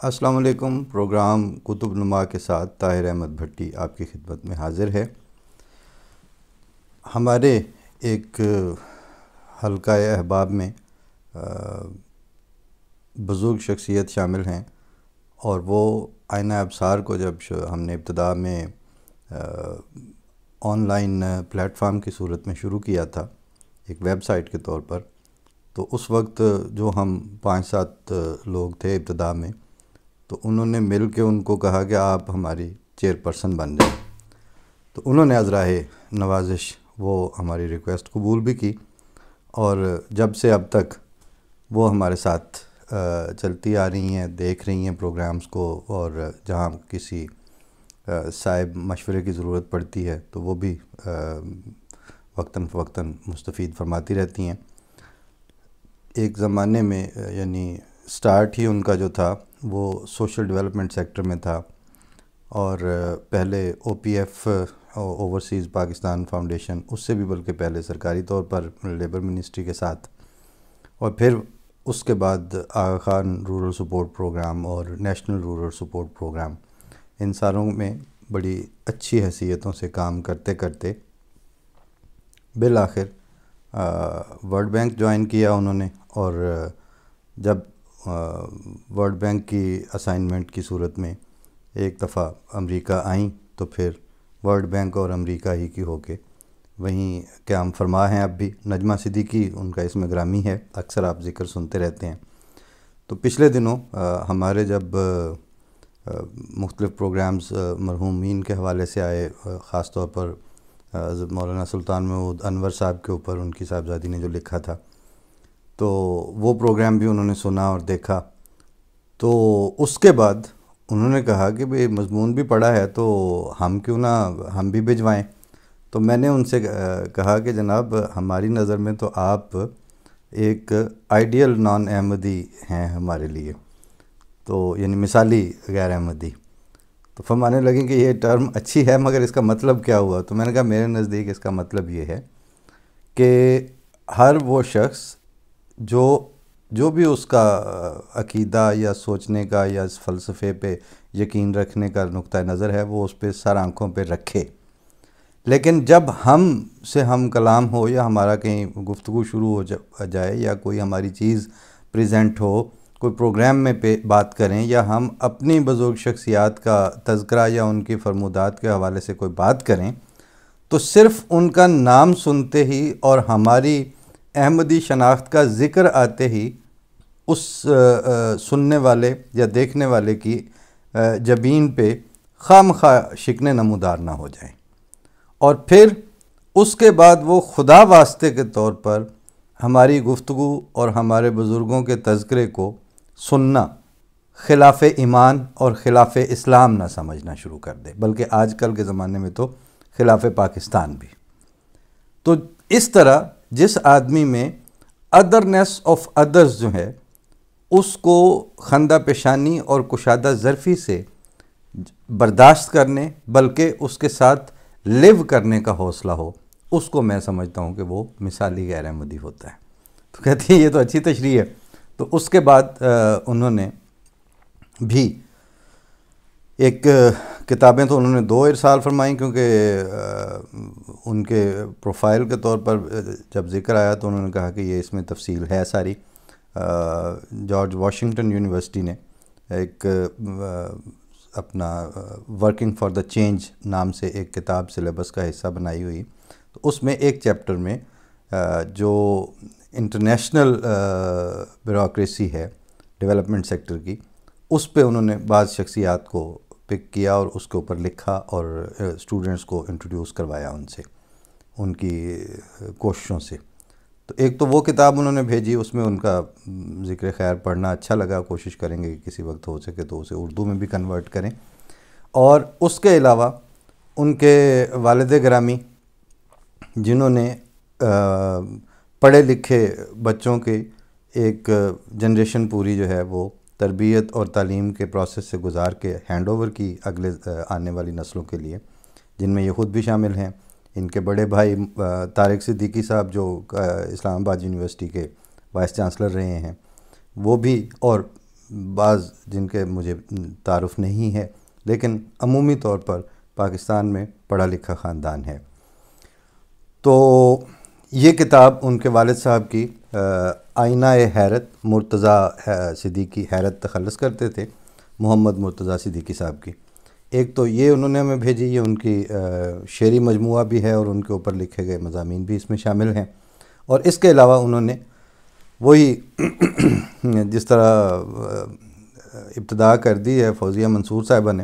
السلام علیکم۔ پروگرام کتب نما کے ساتھ طاہر احمد بھٹی آپ کی خدمت میں حاضر ہے۔ ہمارے ایک حلقہ احباب میں بزرگ شخصیت شامل ہیں، اور وہ آئینہ ابصار کو جب ہم نے ابتدا میں آن لائن پلیٹ فارم کی صورت میں شروع کیا تھا ایک ویب سائٹ کے طور پر، تو اس وقت جو ہم 5-7 لوگ تھے ابتدا میں، تو انہوں نے مل کے ان کو کہا کہ آپ ہماری چیئرپرسن بن جائیں۔ تو انہوں نے ازراہ نوازش وہ ہماری ریکویسٹ قبول بھی کی، اور جب سے اب تک وہ ہمارے ساتھ چلتی آ رہی ہیں، دیکھ رہی ہیں پروگرامز کو، اور جہاں کسی صاحب مشورے کی ضرورت پڑتی ہے تو وہ بھی وقتاً فوقتاً مستفید فرماتی رہتی ہیں۔ ایک زمانے میں یعنی سٹارٹ ہی ان کا جو تھا وہ سوشل ڈیولپمنٹ سیکٹر میں تھا، اور پہلے O P F overseas Pakistan foundation, اس سے بھی بلکہ پہلے سرکاری طور پر لیبر منسٹری کے ساتھ، اور پھر اس کے بعد آغا خان رورل سپورٹ پروگرام اور نیشنل رورل سپورٹ پروگرام، ان ساروں میں بڑی اچھی حیثیتوں سے کام کرتے کرتے بالآخر ورلڈ بینک جوائن کیا انہوں نے، اور جب ورلڈ بینک کی اسائنمنٹ کی صورت میں ایک دفعہ امریکہ آئیں تو پھر ورلڈ بینک اور امریکہ ہی کی ہو کے وہیں قیام فرما ہیں اب بھی۔ نجمہ صدیقی ان کا اسم گرامی ہے، اکثر آپ ذکر سنتے رہتے ہیں۔ تو پچھلے دنوں ہمارے جب مختلف پروگرامز مرحومین کے حوالے سے آئے، خاص طور پر حضرت مولانا سلطان محمود انور صاحب کے اوپر ان کی صاحبزادی نے جو لکھا تھا، تو وہ پروگرام بھی انہوں نے سنا اور دیکھا۔ تو اس کے بعد انہوں نے کہا کہ بھئی مضمون بھی پڑھا ہے تو ہم کیوں نہ ہم بھی بھجوائیں۔ تو میں نے ان سے کہا کہ جناب ہماری نظر میں تو آپ ایک آئیڈیل نان احمدی ہیں ہمارے لیے، تو یعنی مثالی غیر احمدی۔ تو فرمانے لگیں کہ یہ ٹرم اچھی ہے مگر اس کا مطلب کیا ہوا؟ تو میں نے کہا میرے نزدیک اس کا مطلب یہ ہے کہ ہر وہ شخص جو بھی اس کا عقیدہ یا سوچنے کا یا اس فلسفے پہ یقین رکھنے کا نقطہ نظر ہے، وہ اس پہ سر آنکھوں پہ رکھے، لیکن جب ہم سے ہم کلام ہو یا ہمارا کہیں گفتگو شروع ہو جائے یا کوئی ہماری چیز پریزنٹ ہو، کوئی پروگرام میں بات کریں، یا ہم اپنی بزرگ شخصیات کا تذکرہ یا ان کی فرمودات کے حوالے سے کوئی بات کریں، تو صرف ان کا نام سنتے ہی اور ہماری احمدی شناخت کا ذکر آتے ہی اس سننے والے یا دیکھنے والے کی جبین پہ خواہ شکن نمودار نہ ہو جائیں، اور پھر اس کے بعد وہ خدا واسطے کے طور پر ہماری گفتگو اور ہمارے بزرگوں کے تذکرے کو سننا خلاف ایمان اور خلاف اسلام نہ سمجھنا شروع کر دے، بلکہ آج کل کے زمانے میں تو خلاف پاکستان بھی۔ تو اس طرح جس آدمی میں ادرنیس آف ادرز جو ہے، اس کو خندہ پیشانی اور کشادہ ظرفی سے برداشت کرنے بلکہ اس کے ساتھ لیو کرنے کا حوصلہ ہو، اس کو میں سمجھتا ہوں کہ وہ مثالی غیر احمدی ہوتا ہے۔ تو کہتی ہے یہ تو اچھی تشریح ہے۔ تو اس کے بعد انہوں نے بھی ایک کتابیں تو انہوں نے 2 ارسال فرمائیں، کیونکہ ان کے پروفائل کے طور پر جب ذکر آیا تو انہوں نے کہا کہ یہ اس میں تفصیل ہے ساری۔ جارج واشنگٹن یونیورسٹی نے ایک اپنا ورکنگ فار دا چینج نام سے ایک کتاب سلیبس کا حصہ بنائی ہوئی، تو اس میں ایک چیپٹر میں جو انٹرنیشنل بیوروکریسی ہے ڈیولپمنٹ سیکٹر کی، اس پہ انہوں نے بعض شخصیات کو پک کیا اور اس کے اوپر لکھا اور اسٹوڈنٹس کو انٹروڈیوس کروایا ان سے، ان کی کوششوں سے۔ تو ایک تو وہ کتاب انہوں نے بھیجی، اس میں ان کا ذکر خیر پڑھنا اچھا لگا، کوشش کریں گے کہ کسی وقت ہو سکے تو اسے اردو میں بھی کنورٹ کریں۔ اور اس کے علاوہ ان کے والد گرامی، جنہوں نے پڑھے لکھے بچوں کے ایک جنریشن پوری جو ہے وہ تربیت اور تعلیم کے پروسیس سے گزار کے ہینڈ اوور کی اگلے آنے والی نسلوں کے لیے، جن میں یہ خود بھی شامل ہیں۔ ان کے بڑے بھائی طارق صدیقی صاحب جو اسلام آباد یونیورسٹی کے وائس چانسلر رہے ہیں، وہ بھی، اور بعض جن کے مجھے تعارف نہیں ہے، لیکن عمومی طور پر پاکستان میں پڑھا لکھا خاندان ہے۔ تو یہ کتاب ان کے والد صاحب کی آئینہ حیرت، مرتضیٰ صدیقی حیرت تخلص کرتے تھے، محمد مرتضیٰ صدیقی صاحب کی۔ ایک تو یہ انہوں نے ہمیں بھیجی، یہ ان کی شعری مجموعہ بھی ہے اور ان کے اوپر لکھے گئے مضامین بھی اس میں شامل ہیں۔ اور اس کے علاوہ انہوں نے وہی جس طرح ابتدا کر دی ہے فوزیہ منصور صاحبہ نے،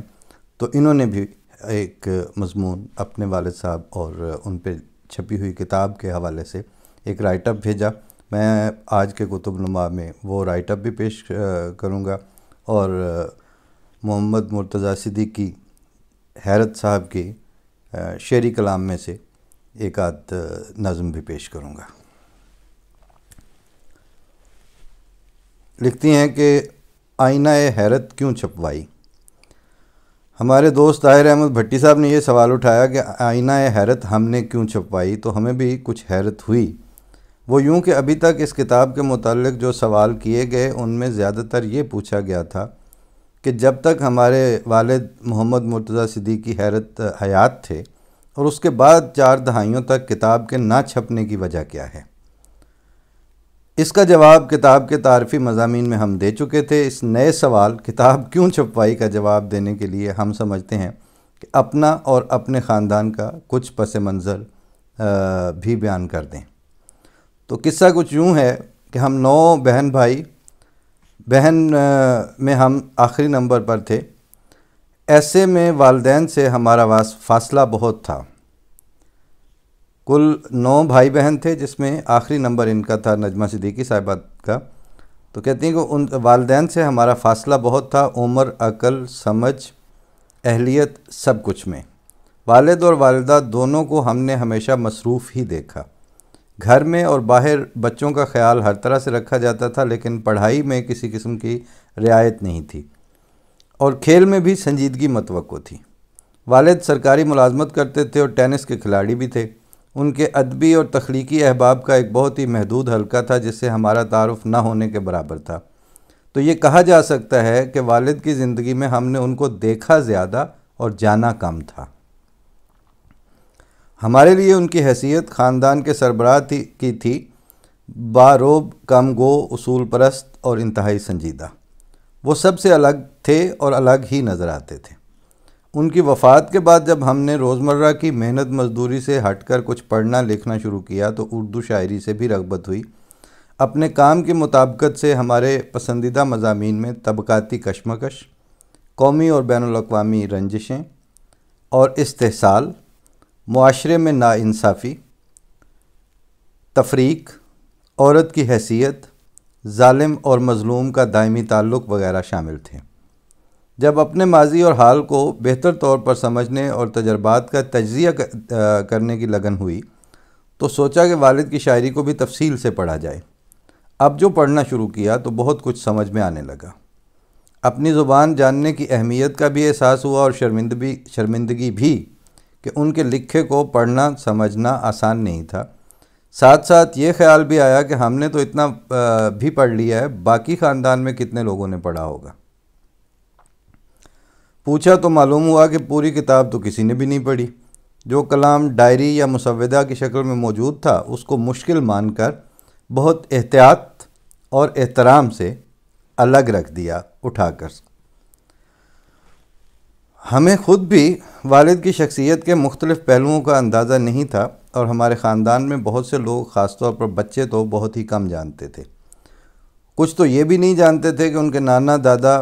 تو انہوں نے بھی ایک مضمون اپنے والد صاحب اور ان پہ چھپی ہوئی کتاب کے حوالے سے ایک رائٹ اپ بھیجا۔ میں آج کے کتب نما میں وہ رائٹ اپ بھی پیش کروں گا، اور محمد مرتضیٰ صدیقی حیرت صاحب کی شعری کلام میں سے ایک آدھ نظم بھی پیش کروں گا۔ لکھتی ہیں کہ آئینہ حیرت کیوں چھپوائی۔ ہمارے دوست طاہر احمد بھٹی صاحب نے یہ سوال اٹھایا کہ آئینہ حیرت ہم نے کیوں چھپوائی، تو ہمیں بھی کچھ حیرت ہوئی۔ وہ یوں کہ ابھی تک اس کتاب کے متعلق جو سوال کیے گئے ان میں زیادہ تر یہ پوچھا گیا تھا کہ جب تک ہمارے والد محمد مرتضیٰ صدیقی حیرت حیات تھے اور اس کے بعد 4 دہائیوں تک کتاب کے نہ چھپنے کی وجہ کیا ہے۔ اس کا جواب کتاب کے تعارفی مضامین میں ہم دے چکے تھے۔ اس نئے سوال کتاب کیوں چھپوائی کا جواب دینے کے لیے ہم سمجھتے ہیں کہ اپنا اور اپنے خاندان کا کچھ پس منظر بھی بیان کر دیں۔ تو قصہ کچھ یوں ہے کہ ہم 9 بہن بھائی، بہن میں ہم آخری نمبر پر تھے۔ ایسے میں والدین سے ہمارا فاصلہ بہت تھا۔ کل 9 بھائی بہن تھے، جس میں آخری نمبر ان کا تھا، نجمہ صدیقی صاحبہ کا۔ تو کہتی ہیں کہ ان والدین سے ہمارا فاصلہ بہت تھا، عمر، عقل، سمجھ، اہلیت، سب کچھ میں۔ والد اور والدہ دونوں کو ہم نے ہمیشہ مصروف ہی دیکھا۔ گھر میں اور باہر بچوں کا خیال ہر طرح سے رکھا جاتا تھا، لیکن پڑھائی میں کسی قسم کی رعایت نہیں تھی، اور کھیل میں بھی سنجیدگی متوقع تھی۔ والد سرکاری ملازمت کرتے تھے اور ٹینس کے کھلاڑی بھی تھے۔ ان کے ادبی اور تخلیقی احباب کا ایک بہت ہی محدود حلقہ تھا، جس سے ہمارا تعارف نہ ہونے کے برابر تھا۔ تو یہ کہا جا سکتا ہے کہ والد کی زندگی میں ہم نے ان کو دیکھا زیادہ اور جانا کم تھا۔ ہمارے لیے ان کی حیثیت خاندان کے سربراہ کی تھی، باروب، کم گو، اصول پرست اور انتہائی سنجیدہ۔ وہ سب سے الگ تھے اور الگ ہی نظر آتے تھے۔ ان کی وفات کے بعد جب ہم نے روزمرہ کی محنت مزدوری سے ہٹ کر کچھ پڑھنا لکھنا شروع کیا تو اردو شاعری سے بھی رغبت ہوئی۔ اپنے کام کی مطابقت سے ہمارے پسندیدہ مضامین میں طبقاتی کشمکش، قومی اور بین الاقوامی رنجشیں اور استحصال، معاشرے میں ناانصافی، تفریق، عورت کی حیثیت، ظالم اور مظلوم کا دائمی تعلق وغیرہ شامل تھے۔ جب اپنے ماضی اور حال کو بہتر طور پر سمجھنے اور تجربات کا تجزیہ کرنے کی لگن ہوئی تو سوچا کہ والد کی شاعری کو بھی تفصیل سے پڑھا جائے۔ اب جو پڑھنا شروع کیا تو بہت کچھ سمجھ میں آنے لگا۔ اپنی زبان جاننے کی اہمیت کا بھی احساس ہوا اور شرمندگی بھی کہ ان کے لکھے کو پڑھنا سمجھنا آسان نہیں تھا۔ ساتھ ساتھ یہ خیال بھی آیا کہ ہم نے تو اتنا بھی پڑھ لیا ہے، باقی خاندان میں کتنے لوگوں نے پڑھا ہوگا۔ پوچھا تو معلوم ہوا کہ پوری کتاب تو کسی نے بھی نہیں پڑھی۔ جو کلام ڈائری یا مسودہ کی شکل میں موجود تھا اس کو مشکل مان کر بہت احتیاط اور احترام سے الگ رکھ دیا اٹھا کر۔ ہمیں خود بھی والد کی شخصیت کے مختلف پہلوؤں کا اندازہ نہیں تھا، اور ہمارے خاندان میں بہت سے لوگ، خاص طور پر بچے، تو بہت ہی کم جانتے تھے۔ کچھ تو یہ بھی نہیں جانتے تھے کہ ان کے نانا دادا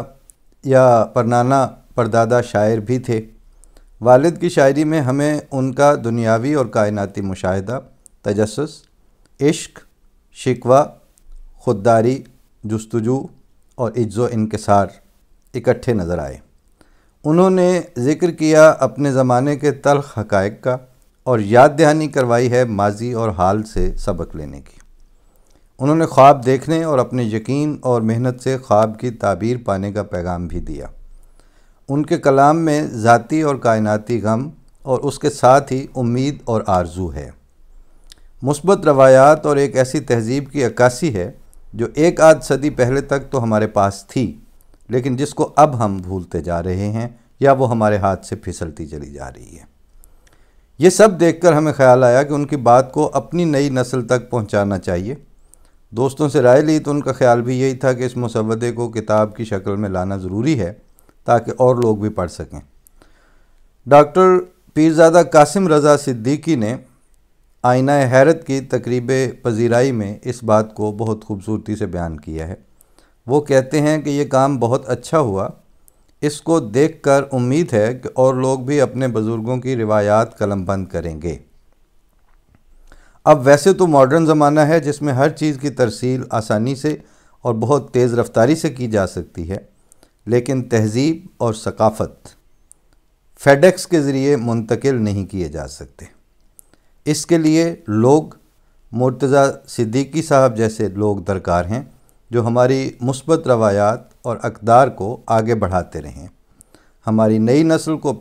یا پرنانا پردادا شاعر بھی تھے۔ والد کی شاعری میں ہمیں ان کا دنیاوی اور کائناتی مشاہدہ، تجسس، عشق، شکوہ، خودداری، جستجو اور عجز و انکسار اکٹھے نظر آئے۔ انہوں نے ذکر کیا اپنے زمانے کے تلخ حقائق کا، اور یاد دہانی کروائی ہے ماضی اور حال سے سبق لینے کی۔ انہوں نے خواب دیکھنے اور اپنے یقین اور محنت سے خواب کی تعبیر پانے کا پیغام بھی دیا۔ ان کے کلام میں ذاتی اور کائناتی غم اور اس کے ساتھ ہی امید اور آرزو ہے، مثبت روایات اور ایک ایسی تہذیب کی عکاسی ہے جو ایک آدھ صدی پہلے تک تو ہمارے پاس تھی، لیکن جس کو اب ہم بھولتے جا رہے ہیں یا وہ ہمارے ہاتھ سے پھسلتی چلی جا رہی ہے۔ یہ سب دیکھ کر ہمیں خیال آیا کہ ان کی بات کو اپنی نئی نسل تک پہنچانا چاہیے۔ دوستوں سے رائے لی تو ان کا خیال بھی یہی تھا کہ اس مسودے کو کتاب کی شکل میں لانا ضروری ہے تاکہ اور لوگ بھی پڑھ سکیں۔ ڈاکٹر پیرزادہ قاسم رضا صدیقی نے آئینہ حیرت کی تقریب پذیرائی میں اس بات کو بہت خوبصورتی سے بیان کیا ہے۔ وہ کہتے ہیں کہ یہ کام بہت اچھا ہوا، اس کو دیکھ کر امید ہے کہ اور لوگ بھی اپنے بزرگوں کی روایات قلم بند کریں گے۔ اب ویسے تو ماڈرن زمانہ ہے جس میں ہر چیز کی ترسیل آسانی سے اور بہت تیز رفتاری سے کی جا سکتی ہے، لیکن تہذیب اور ثقافت فیڈیکس کے ذریعے منتقل نہیں کیے جا سکتے۔ اس کے لیے لوگ، مرتضیٰ صدیقی صاحب جیسے لوگ درکار ہیں جو ہماری مثبت روایات اور اقدار کو آگے بڑھاتے رہیں، ہماری نئی نسل کو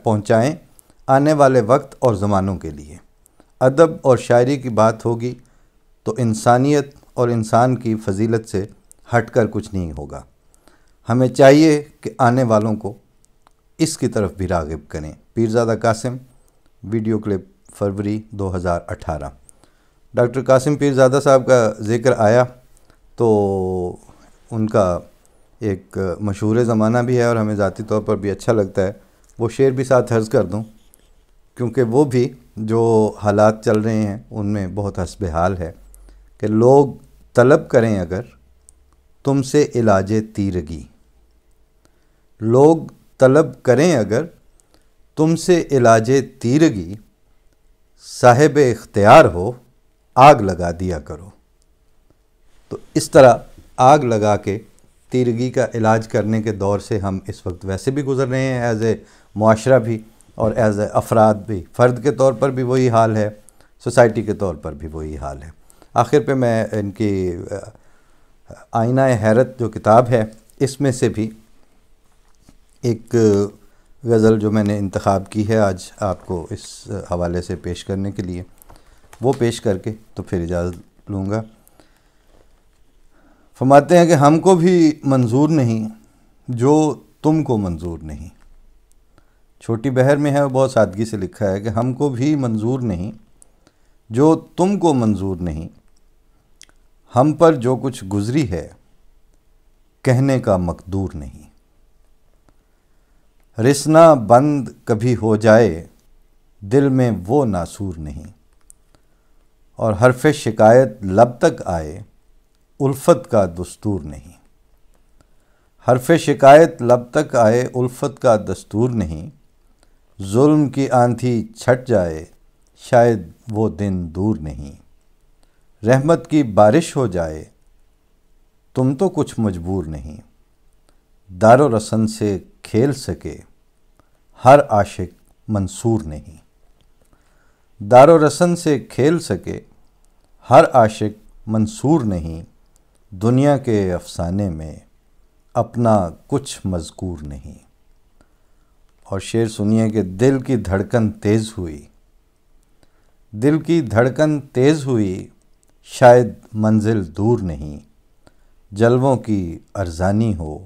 پہنچائیں آنے والے وقت اور زمانوں کے لیے۔ ادب اور شاعری کی بات ہوگی تو انسانیت اور انسان کی فضیلت سے ہٹ کر کچھ نہیں ہوگا۔ ہمیں چاہیے کہ آنے والوں کو اس کی طرف بھی راغب کریں۔ پیرزادہ قاسم، ویڈیو کلپ فروری 2018۔ ڈاکٹر قاسم پیرزادہ صاحب کا ذکر آیا تو ان کا ایک مشہور زمانہ بھی ہے اور ہمیں ذاتی طور پر بھی اچھا لگتا ہے۔ وہ شعر بھی ساتھ عرض کر دوں کیونکہ وہ بھی جو حالات چل رہے ہیں ان میں بہت حسب حال ہے کہ لوگ طلب کریں اگر تم سے علاج تیرگی، لوگ طلب کریں اگر تم سے علاج تیرگی، صاحب اختیار ہو آگ لگا دیا کرو۔ تو اس طرح آگ لگا کے تیرگی کا علاج کرنے کے دور سے ہم اس وقت ویسے بھی گزر رہے ہیں، ایز اے معاشرہ بھی اور ایز اے افراد بھی۔ فرد کے طور پر بھی وہی حال ہے، سوسائٹی کے طور پر بھی وہی حال ہے۔ آخر پہ میں ان کی آئینہ حیرت جو کتاب ہے اس میں سے بھی ایک غزل جو میں نے انتخاب کی ہے آج آپ کو اس حوالے سے پیش کرنے کے لیے، وہ پیش کر کے تو پھر اجازت لوں گا۔ فرماتے ہیں کہ ہم کو بھی منظور نہیں جو تم کو منظور نہیں۔ چھوٹی بہر میں ہے اور بہت سادگی سے لکھا ہے کہ ہم کو بھی منظور نہیں جو تم کو منظور نہیں، ہم پر جو کچھ گزری ہے کہنے کا مقدور نہیں۔ رسنا بند کبھی ہو جائے دل میں وہ ناسور نہیں، اور حرف شکایت لب تک آئے الفت کا دستور نہیں۔ حرف شکایت لب تک آئے الفت کا دستور نہیں، ظلم کی آندھی چھٹ جائے شاید وہ دن دور نہیں۔ رحمت کی بارش ہو جائے تم تو کچھ مجبور نہیں، دار و رسن سے کھیل سکے ہر عاشق منصور نہیں۔ دار و رسن سے کھیل سکے ہر عاشق منصور نہیں، دنیا کے افسانے میں اپنا کچھ مذکور نہیں۔ اور شعر سنیے کہ دل کی دھڑکن تیز ہوئی، دل کی دھڑکن تیز ہوئی شاید منزل دور نہیں، جلووں کی ارزانی ہو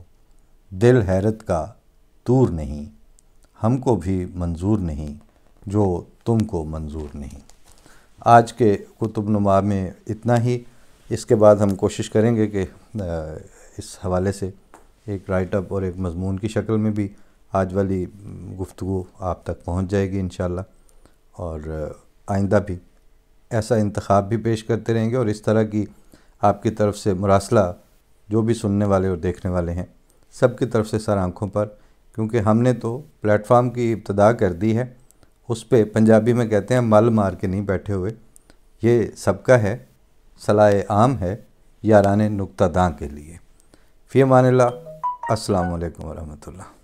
دل حیرت کا طور نہیں، ہم کو بھی منظور نہیں جو تم کو منظور نہیں۔ آج کے کتب نما میں اتنا ہی۔ اس کے بعد ہم کوشش کریں گے کہ اس حوالے سے ایک رائٹ اپ اور ایک مضمون کی شکل میں بھی آج والی گفتگو آپ تک پہنچ جائے گی انشاءاللہ، اور آئندہ بھی ایسا انتخاب بھی پیش کرتے رہیں گے، اور اس طرح کی آپ کی طرف سے مراسلہ جو بھی سننے والے اور دیکھنے والے ہیں سب کی طرف سے سر آنکھوں پر، کیونکہ ہم نے تو پلیٹ فارم کی ابتدا کر دی ہے، اس پہ پنجابی میں کہتے ہیں مل مار کے نہیں بیٹھے ہوئے، یہ سب کا ہے، صلاح عام ہے یاران نکتہ داں کے لیے۔ فی امان اللہ، السلام علیکم ورحمۃ اللہ۔